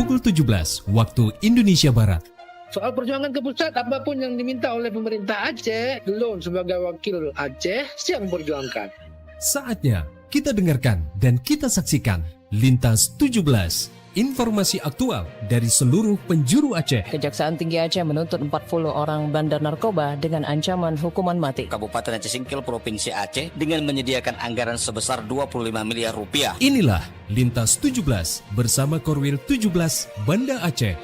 pukul 17 waktu Indonesia Barat. Soal perjuangan ke pusat, apapun yang diminta oleh pemerintah Aceh, Delon sebagai wakil Aceh siap memperjuangkan. Saatnya kita dengarkan dan kita saksikan Lintas 17. Informasi aktual dari seluruh penjuru Aceh. Kejaksaan Tinggi Aceh menuntut 40 orang bandar narkoba dengan ancaman hukuman mati. Kabupaten Aceh Singkil Provinsi Aceh dengan menyediakan anggaran sebesar 25 miliar rupiah. Inilah Lintas 17 bersama Korwil 17 Banda Aceh.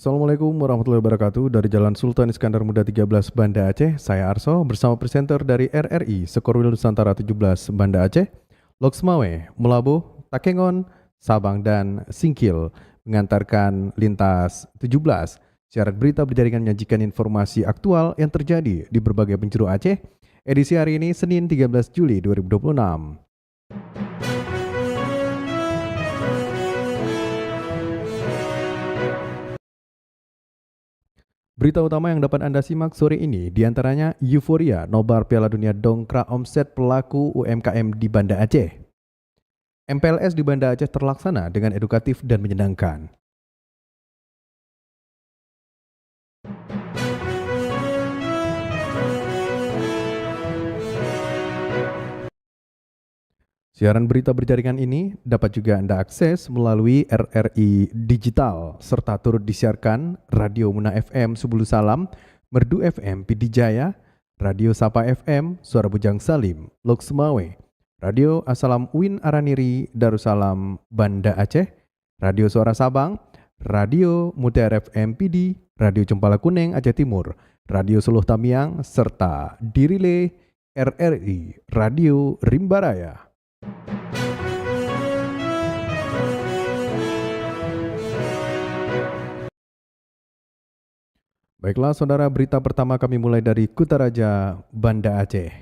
Assalamualaikum warahmatullahi wabarakatuh. Dari Jalan Sultan Iskandar Muda 13 Banda Aceh, saya Arso bersama presenter dari RRI Sekorwil Nusantara 17 Banda Aceh, Loksmawe, Melabuh, Takengon, Sabang dan Singkil mengantarkan Lintas 17. Syarat berita berjaringan menyajikan informasi aktual yang terjadi di berbagai penjuru Aceh. Edisi hari ini Senin 13 Juli 2026. Berita utama yang dapat Anda simak sore ini diantaranya euforia nobar Piala Dunia dongkrak omset pelaku UMKM di Banda Aceh. MPLS di Banda Aceh terlaksana dengan edukatif dan menyenangkan. Siaran berita berjaringan ini dapat juga Anda akses melalui RRI Digital serta turut disiarkan Radio Muna FM Subulu Salam, Merdu FM Pidijaya, Radio Sapa FM Suara Bujang Salim, Loksmawe, Radio Asalam Win Araniri Darussalam Banda Aceh, Radio Suara Sabang, Radio Mutiara FM PD, Radio Cempala Kuning Aceh Timur, Radio Suluh Tamiang serta Dirile RRI Radio Rimbaraya. Baiklah saudara, berita pertama kami mulai dari Kutaraja, Banda Aceh.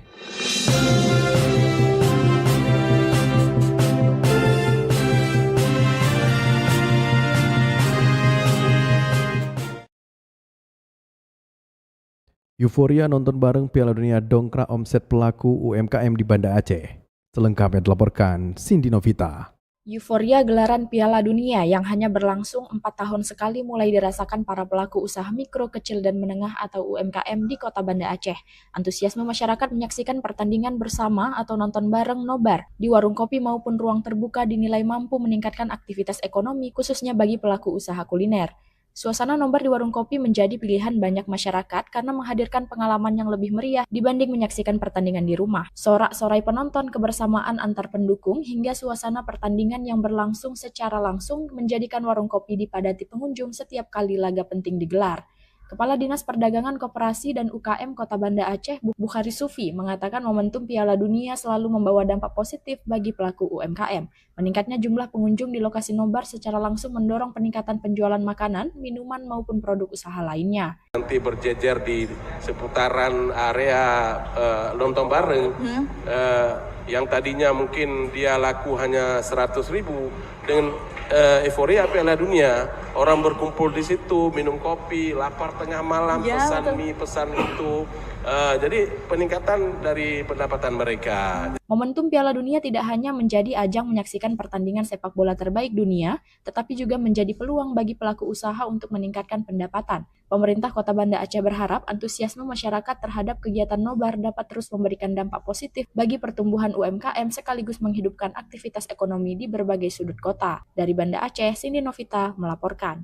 Euforia nonton bareng Piala Dunia dongkrak omset pelaku UMKM di Banda Aceh. Selengkapnya dilaporkan Cindy Novita. Euforia gelaran Piala Dunia yang hanya berlangsung 4 tahun sekali mulai dirasakan para pelaku usaha mikro, kecil, dan menengah atau UMKM di kota Banda Aceh. Antusiasme masyarakat menyaksikan pertandingan bersama atau nonton bareng nobar di warung kopi maupun ruang terbuka dinilai mampu meningkatkan aktivitas ekonomi khususnya bagi pelaku usaha kuliner. Suasana nobar di warung kopi menjadi pilihan banyak masyarakat karena menghadirkan pengalaman yang lebih meriah dibanding menyaksikan pertandingan di rumah. Sorak-sorai penonton, kebersamaan antar pendukung, hingga suasana pertandingan yang berlangsung secara langsung menjadikan warung kopi dipadati pengunjung setiap kali laga penting digelar. Kepala Dinas Perdagangan Koperasi dan UKM Kota Banda Aceh, Bukhari Sufi, mengatakan momentum Piala Dunia selalu membawa dampak positif bagi pelaku UMKM. Meningkatnya jumlah pengunjung di lokasi nobar secara langsung mendorong peningkatan penjualan makanan, minuman maupun produk usaha lainnya. Nanti berjejer di seputaran area nonton bareng, yang tadinya mungkin dia laku hanya 100.000 dengan euforia Piala Dunia, orang berkumpul di situ, minum kopi, lapar tengah malam, pesan mie, pesan itu. Jadi peningkatan dari pendapatan mereka. Momentum Piala Dunia tidak hanya menjadi ajang menyaksikan pertandingan sepak bola terbaik dunia, tetapi juga menjadi peluang bagi pelaku usaha untuk meningkatkan pendapatan. Pemerintah Kota Banda Aceh berharap antusiasme masyarakat terhadap kegiatan nobar dapat terus memberikan dampak positif bagi pertumbuhan UMKM sekaligus menghidupkan aktivitas ekonomi di berbagai sudut kota. Dari Banda Aceh, Cindy Novita melaporkan.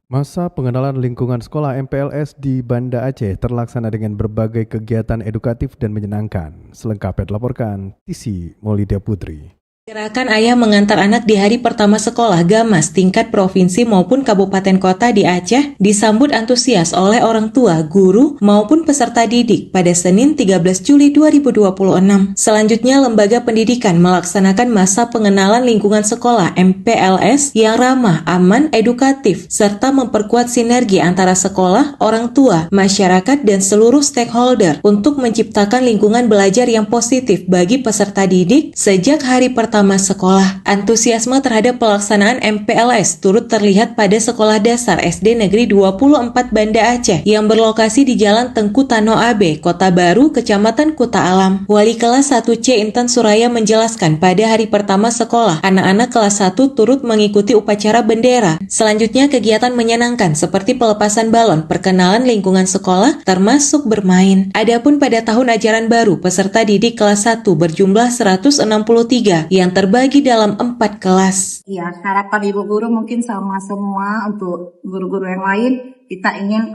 Masa pengenalan lingkungan sekolah MPLS di Banda Aceh terlaksana dengan berbagai kegiatan edukatif dan menyenangkan. Selengkapnya dilaporkan Tisi Maulidia Putri. Gerakan Ayah Mengantar Anak di hari pertama sekolah Gamas tingkat provinsi maupun kabupaten kota di Aceh disambut antusias oleh orang tua, guru, maupun peserta didik pada Senin 13 Juli 2026. Selanjutnya, lembaga pendidikan melaksanakan masa pengenalan lingkungan sekolah MPLS yang ramah, aman, edukatif, serta memperkuat sinergi antara sekolah, orang tua, masyarakat, dan seluruh stakeholder untuk menciptakan lingkungan belajar yang positif bagi peserta didik sejak hari pertama pertama sekolah. Antusiasme terhadap pelaksanaan MPLS turut terlihat pada Sekolah Dasar SD Negeri 24 Banda Aceh yang berlokasi di Jalan Tengku Tano Abe, Kota Baru, Kecamatan Kuta Alam. Wali kelas 1C Intan Suraya menjelaskan pada hari pertama sekolah, anak-anak kelas 1 turut mengikuti upacara bendera. Selanjutnya kegiatan menyenangkan seperti pelepasan balon, perkenalan lingkungan sekolah, termasuk bermain. Adapun pada tahun ajaran baru, peserta didik kelas 1 berjumlah 163 yang terbagi dalam 4 kelas. Ya, harapan ibu guru mungkin sama semua untuk guru-guru yang lain, kita ingin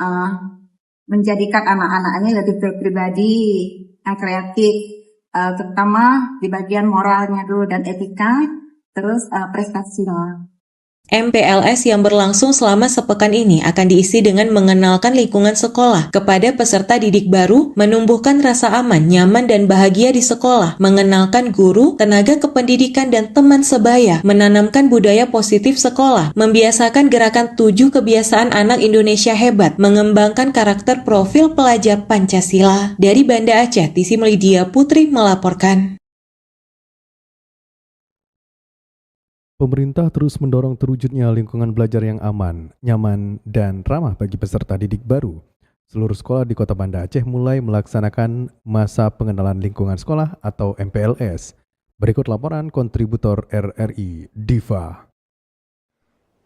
menjadikan anak-anak ini lebih berpribadi, yang kreatif, terutama di bagian moralnya dulu dan etika, terus prestasinya. MPLS yang berlangsung selama sepekan ini akan diisi dengan mengenalkan lingkungan sekolah kepada peserta didik baru, menumbuhkan rasa aman, nyaman, dan bahagia di sekolah, mengenalkan guru, tenaga kependidikan, dan teman sebaya, menanamkan budaya positif sekolah, membiasakan gerakan 7 kebiasaan anak Indonesia hebat, mengembangkan karakter profil pelajar Pancasila. Dari Banda Aceh, Tisi Melidia Putri melaporkan. Pemerintah terus mendorong terwujudnya lingkungan belajar yang aman, nyaman, dan ramah bagi peserta didik baru. Seluruh sekolah di Kota Banda Aceh mulai melaksanakan masa pengenalan lingkungan sekolah atau MPLS. Berikut laporan kontributor RRI, Diva.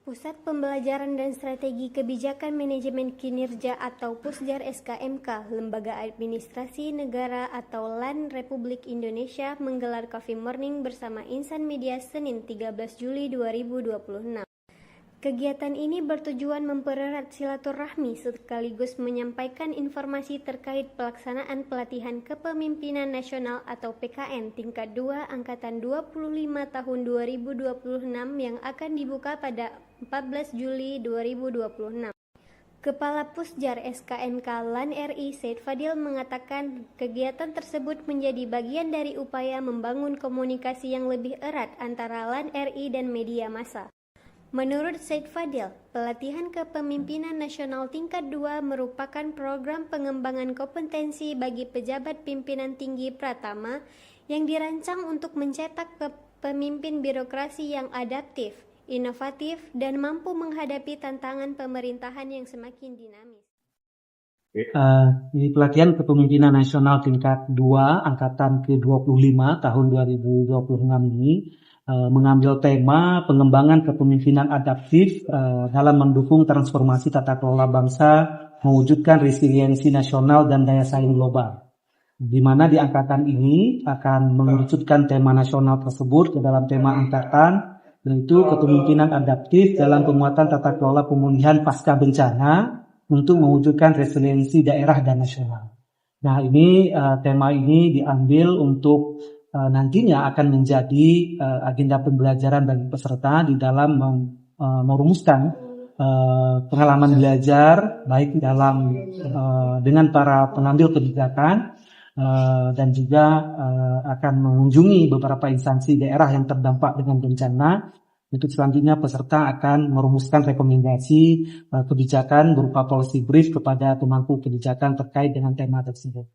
Pusat Pembelajaran dan Strategi Kebijakan Manajemen Kinerja atau Pusjar SKMK, Lembaga Administrasi Negara atau LAN Republik Indonesia menggelar Coffee Morning bersama Insan Media Senin 13 Juli 2026. Kegiatan ini bertujuan mempererat silaturahmi sekaligus menyampaikan informasi terkait pelaksanaan pelatihan kepemimpinan nasional atau PKN tingkat 2 angkatan 25 tahun 2026 yang akan dibuka pada 14 Juli 2026. Kepala Pusjar SKMK LAN RI Said Fadil mengatakan kegiatan tersebut menjadi bagian dari upaya membangun komunikasi yang lebih erat antara LAN RI dan media massa. Menurut Said Fadil, pelatihan kepemimpinan nasional tingkat 2 merupakan program pengembangan kompetensi bagi pejabat pimpinan tinggi Pratama yang dirancang untuk mencetak pemimpin birokrasi yang adaptif, inovatif, dan mampu menghadapi tantangan pemerintahan yang semakin dinamis. Di pelatihan kepemimpinan nasional tingkat 2 angkatan ke-25 tahun 2026 ini mengambil tema pengembangan kepemimpinan adaptif dalam mendukung transformasi tata kelola bangsa, mewujudkan resiliensi nasional dan daya saing global. Di mana di angkatan ini akan mengerucutkan tema nasional tersebut ke dalam tema angkatan, yaitu kepemimpinan adaptif dalam penguatan tata kelola pemulihan pasca bencana untuk mewujudkan resiliensi daerah dan nasional. Nah, ini tema ini diambil untuk nantinya akan menjadi agenda pembelajaran bagi peserta di dalam merumuskan pengalaman belajar baik dalam dengan para pengambil kebijakan dan juga akan mengunjungi beberapa instansi daerah yang terdampak dengan bencana. Untuk selanjutnya peserta akan merumuskan rekomendasi kebijakan berupa policy brief kepada pemangku kebijakan terkait dengan tema tersebut.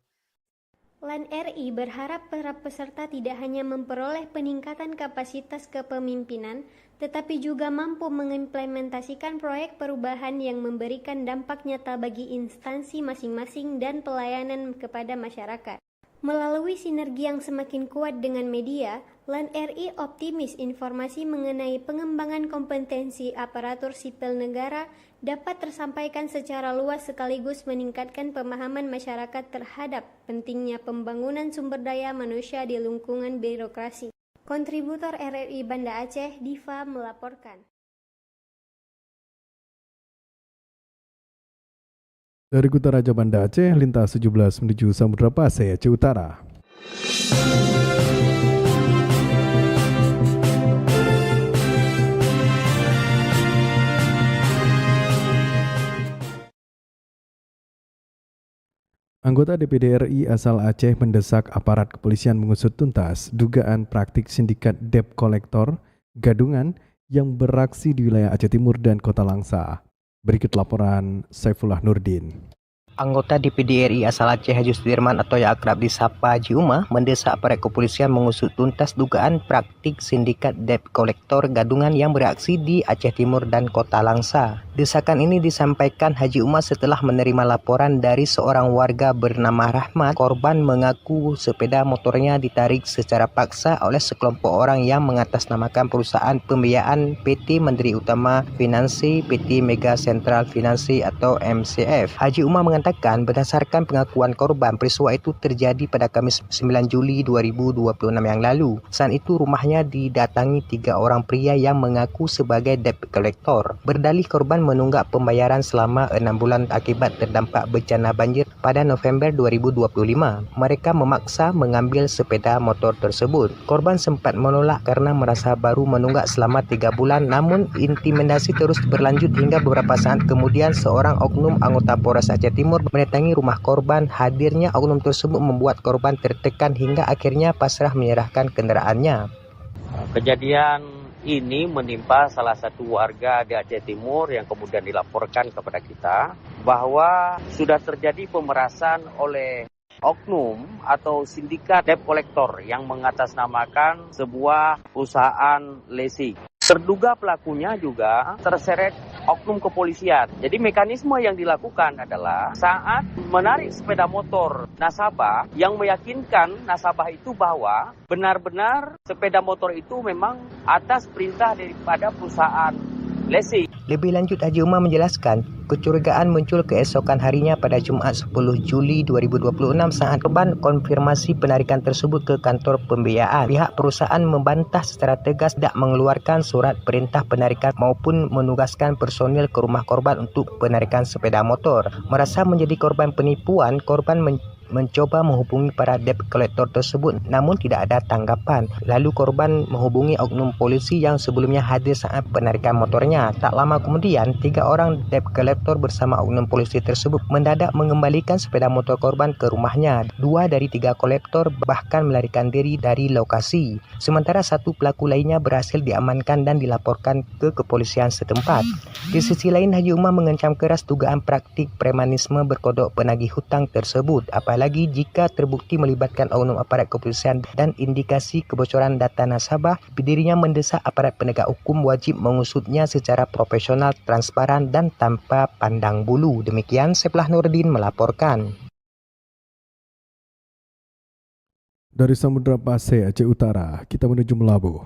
LAN RI berharap para peserta tidak hanya memperoleh peningkatan kapasitas kepemimpinan, tetapi juga mampu mengimplementasikan proyek perubahan yang memberikan dampak nyata bagi instansi masing-masing dan pelayanan kepada masyarakat. Melalui sinergi yang semakin kuat dengan media, LAN RI optimis informasi mengenai pengembangan kompetensi aparatur sipil negara dapat tersampaikan secara luas sekaligus meningkatkan pemahaman masyarakat terhadap pentingnya pembangunan sumber daya manusia di lingkungan birokrasi. Kontributor RRI Banda Aceh, Diva melaporkan. Dari Kuta Raja Banda Aceh, lintas 17 menuju Samudra Pasai, Aceh Utara. Anggota DPD RI asal Aceh mendesak aparat kepolisian mengusut tuntas dugaan praktik sindikat debt kolektor gadungan yang beraksi di wilayah Aceh Timur dan Kota Langsa. Berikut laporan Saifullah Nurdin. Anggota DPD RI asal Aceh Haji Sudirman atau yang akrab disapa Haji Umar mendesak aparat kepolisian mengusut tuntas dugaan praktik sindikat debt kolektor gadungan yang beraksi di Aceh Timur dan Kota Langsa. Desakan ini disampaikan Haji Umar setelah menerima laporan dari seorang warga bernama Rahmat. Korban mengaku sepeda motornya ditarik secara paksa oleh sekelompok orang yang mengatasnamakan perusahaan pembiayaan PT Menteri Utama Finansi PT Mega Central Finansi atau MCF. Haji Umar mengatakan berdasarkan pengakuan korban, peristiwa itu terjadi pada Kamis 9 Juli 2026 yang lalu. Saat itu rumahnya didatangi 3 orang pria yang mengaku sebagai debt collector. Berdalih korban menunggak pembayaran selama 6 bulan akibat terdampak bencana banjir pada November 2025. Mereka memaksa mengambil sepeda motor tersebut. Korban sempat menolak karena merasa baru menunggak selama 3 bulan, namun intimidasi terus berlanjut hingga beberapa saat kemudian seorang oknum anggota Polres Aceh Timur mendatangi rumah korban. Hadirnya oknum tersebut membuat korban tertekan hingga akhirnya pasrah menyerahkan kendaraannya. Kejadian ini menimpa salah satu warga di Aceh Timur yang kemudian dilaporkan kepada kita bahwa sudah terjadi pemerasan oleh oknum atau sindikat debt collector yang mengatasnamakan sebuah perusahaan leasing. Terduga pelakunya juga terseret oknum kepolisian. Jadi mekanisme yang dilakukan adalah saat menarik sepeda motor nasabah yang meyakinkan nasabah itu bahwa benar-benar sepeda motor itu memang atas perintah daripada perusahaan leasing. Lebih lanjut, Haji Umar menjelaskan, kecurigaan muncul keesokan harinya pada Jumat 10 Juli 2026 saat korban konfirmasi penarikan tersebut ke kantor pembiayaan. Pihak perusahaan membantah secara tegas tidak mengeluarkan surat perintah penarikan maupun menugaskan personil ke rumah korban untuk penarikan sepeda motor. Merasa menjadi korban penipuan, korban mencoba menghubungi para debt collector tersebut namun tidak ada tanggapan. Lalu korban menghubungi oknum polisi yang sebelumnya hadir saat penarikan motornya. Tak lama kemudian 3 orang debt collector bersama oknum polisi tersebut mendadak mengembalikan sepeda motor korban ke rumahnya. 2 dari 3 kolektor bahkan melarikan diri dari lokasi. Sementara 1 pelaku lainnya berhasil diamankan dan dilaporkan ke kepolisian setempat. Di sisi lain, Haji Umar mengancam keras dugaan praktik premanisme berkodok penagih hutang tersebut. Apalagi jika terbukti melibatkan oknum aparat kepolisian dan indikasi kebocoran data nasabah, dirinya mendesak aparat penegak hukum wajib mengusutnya secara profesional, transparan, dan tanpa pandang bulu. Demikian Seplah Nurdin melaporkan. Dari Samudra Pasai, Aceh Utara, kita menuju Melabu.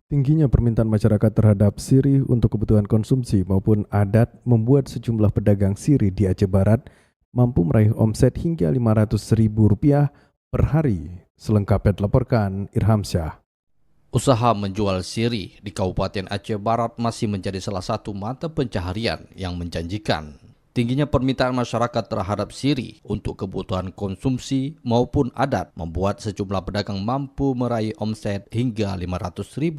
Tingginya permintaan masyarakat terhadap sirih untuk kebutuhan konsumsi maupun adat membuat sejumlah pedagang sirih di Aceh Barat mampu meraih omset hingga Rp500.000 per hari. Selengkapnya dilaporkan Irham Syah. Usaha menjual sirih di Kabupaten Aceh Barat masih menjadi salah satu mata pencaharian yang menjanjikan. Tingginya permintaan masyarakat terhadap sirih untuk kebutuhan konsumsi maupun adat membuat sejumlah pedagang mampu meraih omset hingga Rp500.000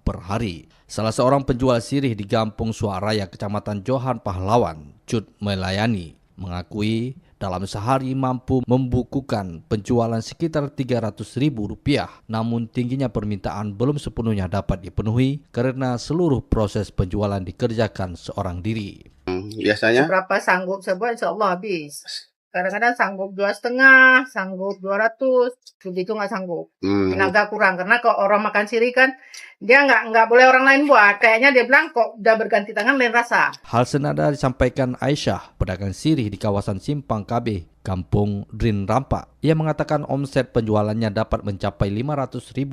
per hari. Salah seorang penjual sirih di Gampung Suaraya, Kecamatan Johan Pahlawan, Cut Melayani, mengakui dalam sehari mampu membukukan penjualan sekitar Rp300.000. Namun tingginya permintaan belum sepenuhnya dapat dipenuhi karena seluruh proses penjualan dikerjakan seorang diri. Biasanya berapa sanggup sebuah, insya Allah habis. Kadang-kadang sanggup 2,5, sanggup 200, lebih itu nggak sanggup. Tenaga kurang karena kalau orang makan sirih kan dia nggak boleh orang lain buat. Kayaknya dia bilang kok udah berganti tangan lain rasa. Hal senada disampaikan Aisyah, pedagang sirih di kawasan Simpang KB, Kampung Drin Rampak. Ia mengatakan omset penjualannya dapat mencapai Rp500.000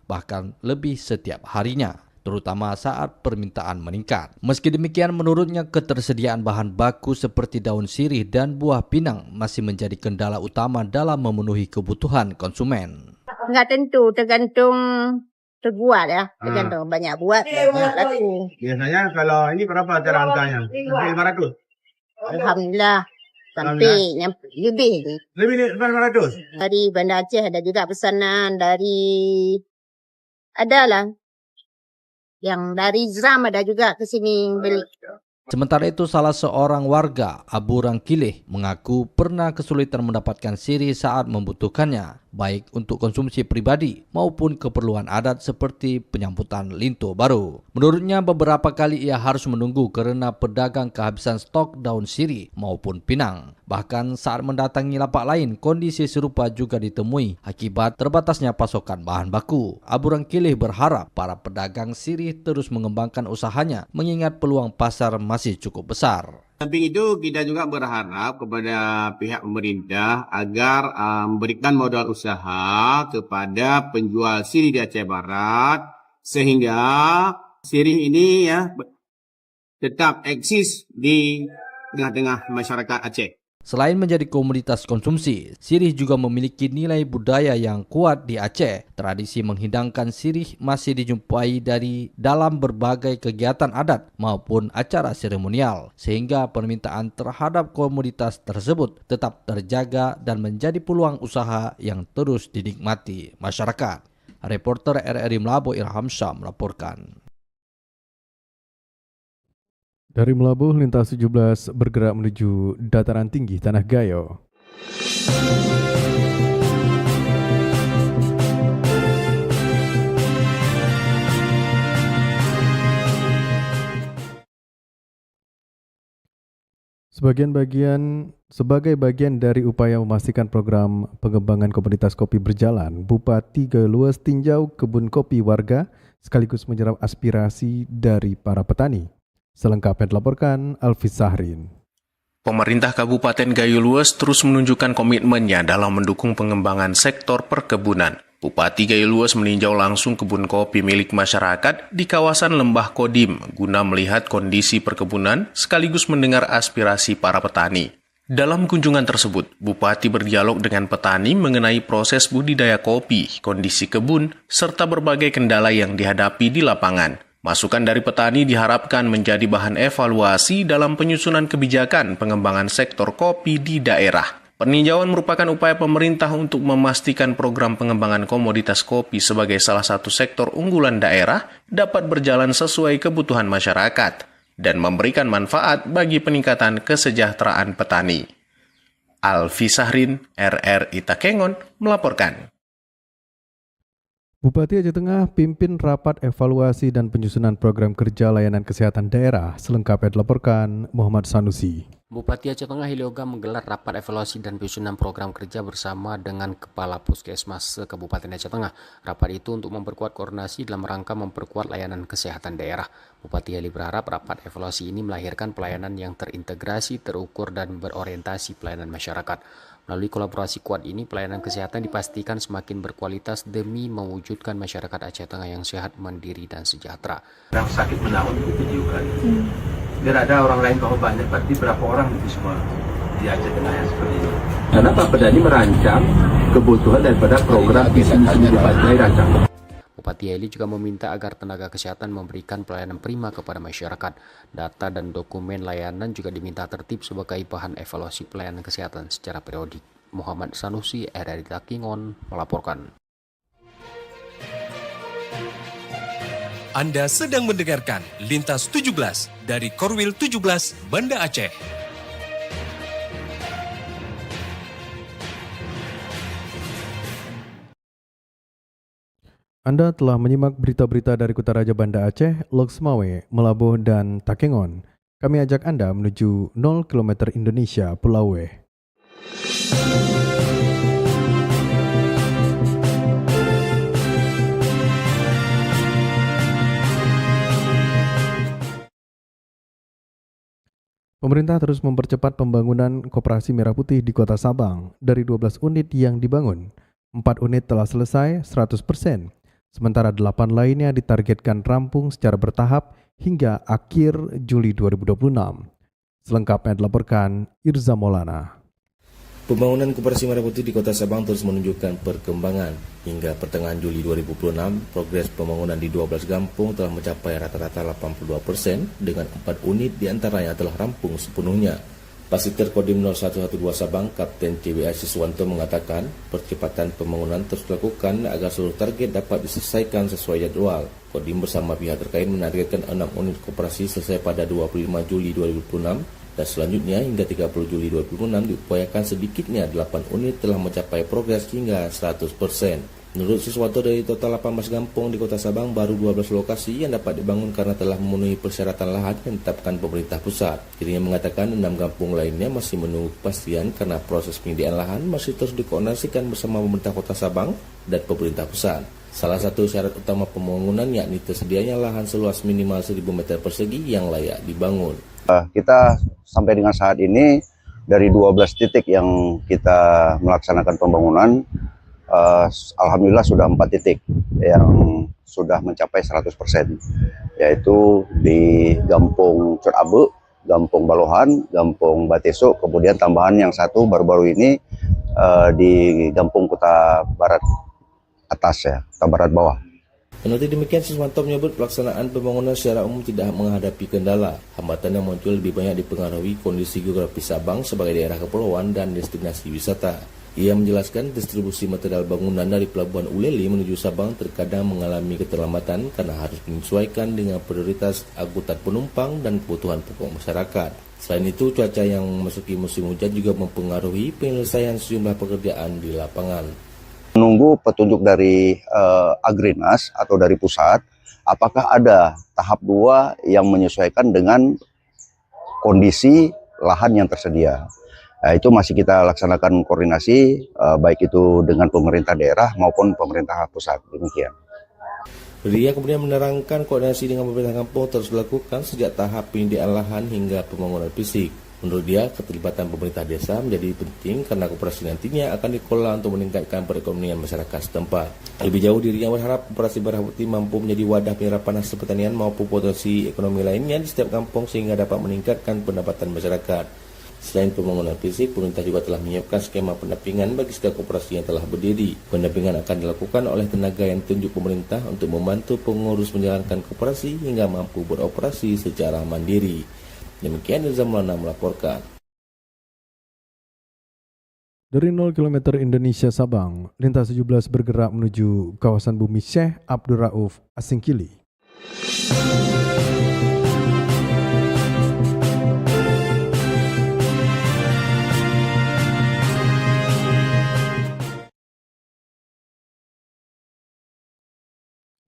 bahkan lebih setiap harinya, terutama saat permintaan meningkat. Meski demikian, menurutnya ketersediaan bahan baku seperti daun sirih dan buah pinang masih menjadi kendala utama dalam memenuhi kebutuhan konsumen. Enggak tentu, tergantung terbuat ya. Tergantung banyak buat, banyak laku. biasanya kalau ini berapa cara angkanya? 500. Alhamdulillah. Sampai lebih. Lebih dari 500. Dari Banda Aceh ada juga pesanan dari adalah yang dari Zram ada juga ke sini beli. Sementara itu, salah seorang warga Abu Rangkilih mengaku pernah kesulitan mendapatkan sirih saat membutuhkannya, baik untuk konsumsi pribadi maupun keperluan adat seperti penyambutan linto baru. Menurutnya, beberapa kali ia harus menunggu karena pedagang kehabisan stok daun sirih maupun pinang. Bahkan saat mendatangi lapak lain, kondisi serupa juga ditemui akibat terbatasnya pasokan bahan baku. Abu Rangkilih berharap para pedagang sirih terus mengembangkan usahanya mengingat peluang pasar masih cukup besar. Samping itu, kita juga berharap kepada pihak pemerintah agar memberikan modal usaha kepada penjual sirih di Aceh Barat, sehingga sirih ini ya tetap eksis di tengah-tengah masyarakat Aceh. Selain menjadi komoditas konsumsi, sirih juga memiliki nilai budaya yang kuat di Aceh. Tradisi menghidangkan sirih masih dijumpai dari dalam berbagai kegiatan adat maupun acara seremonial, sehingga permintaan terhadap komoditas tersebut tetap terjaga dan menjadi peluang usaha yang terus dinikmati masyarakat. Reporter RRI Melabu Ilham Syah melaporkan. Dari Melabuh, lintas 17 bergerak menuju dataran tinggi Tanah Gayo. Sebagai bagian dari upaya memastikan program pengembangan komunitas kopi berjalan, Bupati Gayo Luas tinjau kebun kopi warga sekaligus menyerap aspirasi dari para petani. Selengkapnya dilaporkan Alfi Sahrin. Pemerintah Kabupaten Gayo Luas terus menunjukkan komitmennya dalam mendukung pengembangan sektor perkebunan. Bupati Gayo Luas meninjau langsung kebun kopi milik masyarakat di kawasan Lembah Kodim guna melihat kondisi perkebunan sekaligus mendengar aspirasi para petani. Dalam kunjungan tersebut, Bupati berdialog dengan petani mengenai proses budidaya kopi, kondisi kebun, serta berbagai kendala yang dihadapi di lapangan. Masukan dari petani diharapkan menjadi bahan evaluasi dalam penyusunan kebijakan pengembangan sektor kopi di daerah. Peninjauan merupakan upaya pemerintah untuk memastikan program pengembangan komoditas kopi sebagai salah satu sektor unggulan daerah dapat berjalan sesuai kebutuhan masyarakat dan memberikan manfaat bagi peningkatan kesejahteraan petani. Alfi Sahrin, RRI Takengon, melaporkan. Bupati Aceh Tengah pimpin rapat evaluasi dan penyusunan program kerja layanan kesehatan daerah. Selengkapnya dilaporkan Muhammad Sanusi. Bupati Aceh Tengah Hilioga menggelar rapat evaluasi dan penyusunan program kerja bersama dengan Kepala Puskesmas Kabupaten Aceh Tengah. Rapat itu untuk memperkuat koordinasi dalam rangka memperkuat layanan kesehatan daerah. Bupati Heli berharap rapat evaluasi ini melahirkan pelayanan yang terintegrasi, terukur, dan berorientasi pelayanan masyarakat. Melalui kolaborasi kuat ini, pelayanan kesehatan dipastikan semakin berkualitas demi mewujudkan masyarakat Aceh Tengah yang sehat, mandiri, dan sejahtera. Yang sakit menawar itu juga. Biar ada orang lain kalau banyak, berarti berapa orang itu semua di Aceh Tengah yang seperti ini. Karena Pak Pedani merancang kebutuhan daripada program visi misi daerah. Bupati Heli juga meminta agar tenaga kesehatan memberikan pelayanan prima kepada masyarakat. Data dan dokumen layanan juga diminta tertib sebagai bahan evaluasi pelayanan kesehatan secara periodik. Muhammad Sanusi, RRI Takengon, melaporkan. Anda sedang mendengarkan Lintas 17 dari Korwil 17 Banda Aceh. Anda telah menyimak berita-berita dari Kutaraja Banda Aceh, Loksmawe, Melabuh, dan Takengon. Kami ajak Anda menuju 0 km Indonesia, Pulau W. Pemerintah terus mempercepat pembangunan koperasi merah putih di Kota Sabang. Dari 12 unit yang dibangun, 4 unit telah selesai 100%. Sementara 8 lainnya ditargetkan rampung secara bertahap hingga akhir Juli 2026. Selengkapnya dilaporkan Irza Maulana. Pembangunan koperasi merah putih di Kota Sabang terus menunjukkan perkembangan. Hingga pertengahan Juli 2026, progres pembangunan di 12 kampung telah mencapai rata-rata 82%, dengan 4 unit diantaranya telah rampung sepenuhnya. Pasiter Kodim 0112 Sabang, Kapten CBA Siswanto mengatakan percepatan pembangunan terus dilakukan agar seluruh target dapat diselesaikan sesuai jadwal. Kodim bersama pihak terkait menargetkan 6 unit koperasi selesai pada 25 Juli 2026 dan selanjutnya hingga 30 Juli 2026 diupayakan sedikitnya 8 unit telah mencapai progres hingga 100%. Menurut Siswanto, dari total 18 kampung di Kota Sabang, baru 12 lokasi yang dapat dibangun karena telah memenuhi persyaratan lahan yang ditetapkan pemerintah pusat. Dirinya mengatakan 6 kampung lainnya masih menunggu kepastian karena proses penyediaan lahan masih terus dikoordinasikan bersama pemerintah Kota Sabang dan pemerintah pusat. Salah satu syarat utama pembangunan yakni tersedianya lahan seluas minimal 1000 meter persegi yang layak dibangun. Kita sampai dengan saat ini dari 12 titik yang kita melaksanakan pembangunan, alhamdulillah sudah 4 titik yang sudah mencapai 100%, yaitu di Gampung Curabe, Gampung Balohan, Gampung Bateso, kemudian tambahan yang satu baru-baru ini di Gampung Kota Barat atas ya, Kota Barat bawah. Menurut demikian, Siswanto menyebut pelaksanaan pembangunan secara umum tidak menghadapi kendala. Hambatan yang muncul lebih banyak dipengaruhi kondisi geografis Sabang sebagai daerah kepulauan dan destinasi wisata. Ia menjelaskan distribusi material bangunan dari Pelabuhan Uleli menuju Sabang terkadang mengalami keterlambatan karena harus menyesuaikan dengan prioritas angkutan penumpang dan kebutuhan pokok masyarakat. Selain itu, cuaca yang memasuki musim hujan juga mempengaruhi penyelesaian sejumlah pekerjaan di lapangan. Menunggu petunjuk dari Agrinas atau dari pusat, apakah ada tahap 2 yang menyesuaikan dengan kondisi lahan yang tersedia. Itu masih kita laksanakan koordinasi, baik itu dengan pemerintah daerah maupun pemerintah pusat, demikian. Dia kemudian menerangkan koordinasi dengan pemerintah kampung terus dilakukan sejak tahap penyediaan lahan hingga pembangunan fisik. Menurut dia, keterlibatan pemerintah desa menjadi penting karena koperasi nantinya akan dikelola untuk meningkatkan perekonomian masyarakat setempat. Lebih jauh, dirinya berharap koperasi Merah Putih mampu menjadi wadah penyerapan hasil pertanian maupun potensi ekonomi lainnya di setiap kampung sehingga dapat meningkatkan pendapatan masyarakat. Selain pembangunan fisik, pemerintah juga telah menyiapkan skema pendampingan bagi segala koperasi yang telah berdiri. Pendampingan akan dilakukan oleh tenaga yang ditunjuk pemerintah untuk membantu pengurus menjalankan koperasi hingga mampu beroperasi secara mandiri. Demikian Rizal Maulana melaporkan. Dari 0 km Indonesia Sabang, lintas 17 bergerak menuju kawasan bumi Syekh Abdul Rauf Asingkili.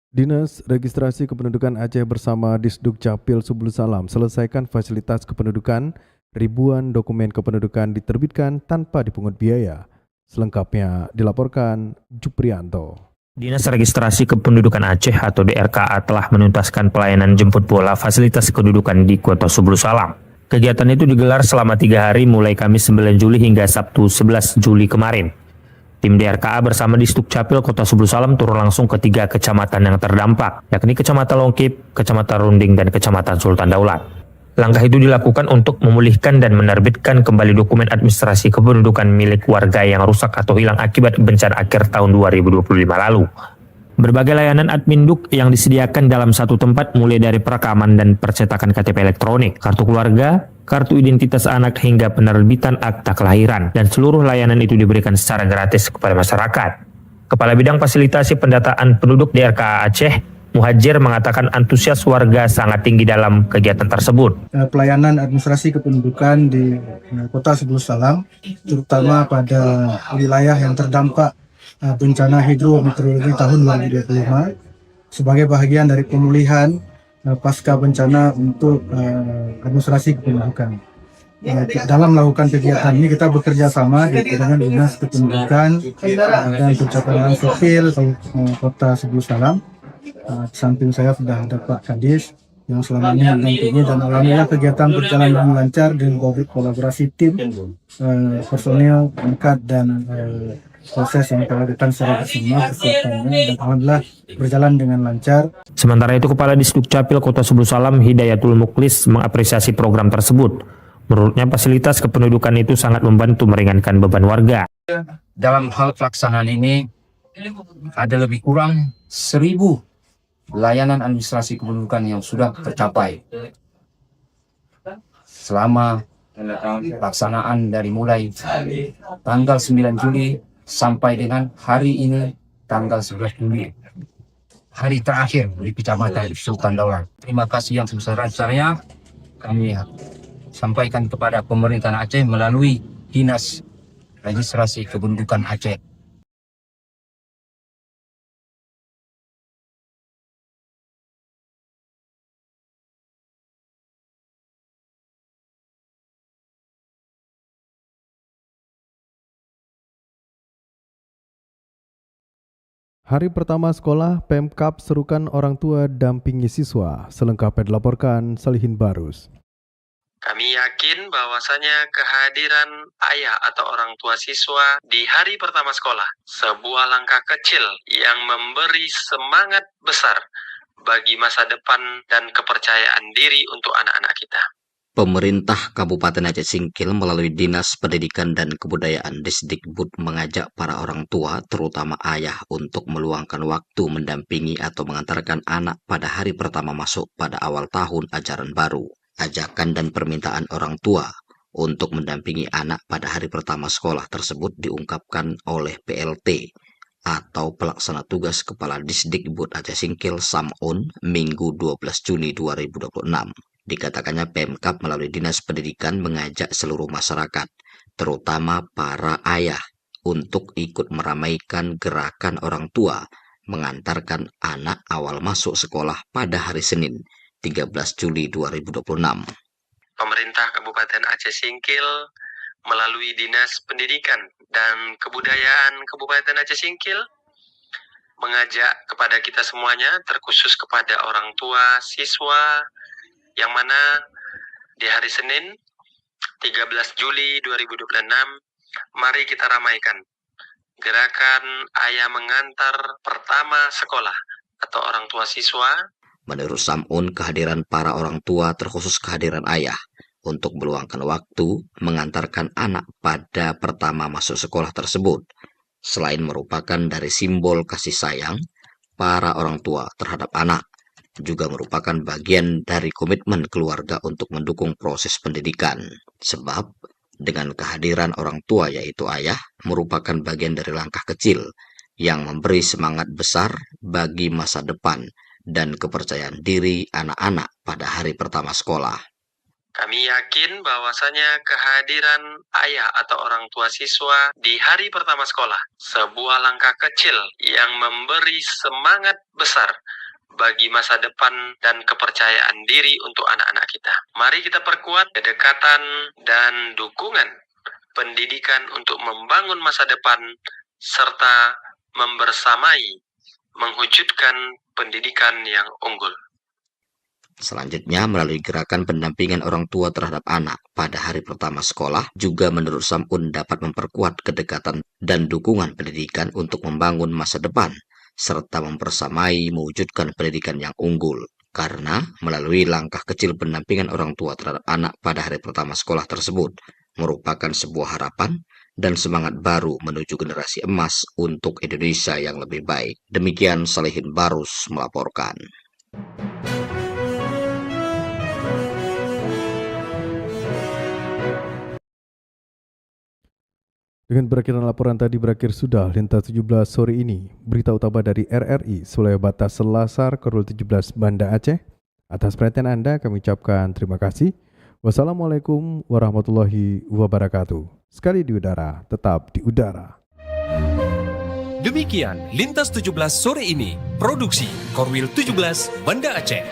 Dinas Registrasi Kependudukan Aceh bersama Disduk Capil Subul Salam selesaikan fasilitas kependudukan. Ribuan dokumen kependudukan diterbitkan tanpa dipungut biaya. Selengkapnya dilaporkan Juprianto. Dinas Registrasi Kependudukan Aceh atau DRKA telah menuntaskan pelayanan jemput bola fasilitas kependudukan di Kota Subul Salam. Kegiatan itu digelar selama 3 hari mulai Kamis 9 Juli hingga Sabtu 11 Juli kemarin. Tim DRKA bersama Disduk Capil Kota Subul Salam turun langsung ke 3 kecamatan yang terdampak, yakni Kecamatan Longkip, Kecamatan Runding, dan Kecamatan Sultan Daulat. Langkah itu dilakukan untuk memulihkan dan menerbitkan kembali dokumen administrasi kependudukan milik warga yang rusak atau hilang akibat bencana akhir tahun 2025 lalu. Berbagai layanan adminduk yang disediakan dalam satu tempat mulai dari perekaman dan percetakan KTP elektronik, kartu keluarga, kartu identitas anak hingga penerbitan akta kelahiran, dan seluruh layanan itu diberikan secara gratis kepada masyarakat. Kepala Bidang Fasilitasi Pendataan Penduduk DRKA Aceh, Muhajir, mengatakan antusias warga sangat tinggi dalam kegiatan tersebut. Pelayanan administrasi kependudukan di Kota Subul Salam, terutama pada wilayah yang terdampak bencana hidrometeorologi tahun 2025 sebagai bagian dari pemulihan pasca bencana untuk administrasi kependudukan. Dalam melakukan kegiatan ini kita bekerja sama dengan Dinas Kependudukan dan Pencatatan Sipil Kota Subul Salam. Samping saya sudah ada Pak Kadis yang selama ini mendampingi, dan alhamdulillah kegiatan berjalan dengan lancar dengan kolaborasi tim personil perangkat dan proses yang dilakukan secara bersama persiapannya, dan alhamdulillah berjalan dengan lancar. Sementara itu, Kepala Disduk Capil Kota Subul Salam Hidayatul Muklis mengapresiasi program tersebut. Menurutnya fasilitas kependudukan itu sangat membantu meringankan beban warga. Dalam hal pelaksanaan ini ada lebih kurang 1.000 layanan administrasi kependudukan yang sudah tercapai selama pelaksanaan dari mulai tanggal 9 Juli sampai dengan hari ini tanggal 11 Juli. Hari terakhir di Kecamatan Sultan Daulah. Terima kasih yang sebesar-besarnya kami sampaikan kepada pemerintahan Aceh melalui Dinas Registrasi Kependudukan Aceh. Hari pertama sekolah, Pemkab serukan orang tua dampingi siswa. Selengkapnya dilaporkan Salihin Barus. Kami yakin bahwasanya kehadiran ayah atau orang tua siswa di hari pertama sekolah sebuah langkah kecil yang memberi semangat besar bagi masa depan dan kepercayaan diri untuk anak-anak kita. Pemerintah Kabupaten Aceh Singkil melalui Dinas Pendidikan dan Kebudayaan Disdikbud mengajak para orang tua, terutama ayah, untuk meluangkan waktu mendampingi atau mengantarkan anak pada hari pertama masuk pada awal tahun ajaran baru. Ajakan dan permintaan orang tua untuk mendampingi anak pada hari pertama sekolah tersebut diungkapkan oleh PLT atau Pelaksana Tugas Kepala Disdikbud Aceh Singkil Sam'un Minggu 12 Juni 2026. Dikatakannya Pemkab melalui Dinas Pendidikan mengajak seluruh masyarakat, terutama para ayah, untuk ikut meramaikan gerakan orang tua mengantarkan anak awal masuk sekolah pada hari Senin, 13 Juli 2026. Pemerintah Kabupaten Aceh Singkil melalui Dinas Pendidikan dan Kebudayaan Kabupaten Aceh Singkil mengajak kepada kita semuanya, terkhusus kepada orang tua siswa, yang mana di hari Senin 13 Juli 2026 mari kita ramaikan gerakan ayah mengantar pertama sekolah atau orang tua siswa. Menurut Sam'un, kehadiran para orang tua terkhusus kehadiran ayah untuk meluangkan waktu mengantarkan anak pada pertama masuk sekolah tersebut, selain merupakan dari simbol kasih sayang para orang tua terhadap anak, juga merupakan bagian dari komitmen keluarga untuk mendukung proses pendidikan. Sebab dengan kehadiran orang tua yaitu ayah merupakan bagian dari langkah kecil yang memberi semangat besar bagi masa depan dan kepercayaan diri anak-anak pada hari pertama sekolah. Kami yakin bahwasanya kehadiran ayah atau orang tua siswa di hari pertama sekolah sebuah langkah kecil yang memberi semangat besar bagi masa depan dan kepercayaan diri untuk anak-anak kita. Mari kita perkuat kedekatan dan dukungan pendidikan untuk membangun masa depan serta membersamai mewujudkan pendidikan yang unggul. Selanjutnya, melalui gerakan pendampingan orang tua terhadap anak pada hari pertama sekolah, juga menurut Sam'un dapat memperkuat kedekatan dan dukungan pendidikan untuk membangun masa depan serta mempersamai mewujudkan pendidikan yang unggul. Karena melalui langkah kecil pendampingan orang tua terhadap anak pada hari pertama sekolah tersebut merupakan sebuah harapan dan semangat baru menuju generasi emas untuk Indonesia yang lebih baik. Demikian Salihin Barus melaporkan. Dengan berakhirnya laporan tadi berakhir sudah Lintas 17 sore ini. Berita utama dari RRI Wilayah Batas Selasar Korul 17 Banda Aceh. Atas perhatian Anda kami ucapkan terima kasih. Wassalamualaikum warahmatullahi wabarakatuh. Sekali di udara, tetap di udara. Demikian Lintas 17 sore ini. Produksi Korwil 17 Banda Aceh.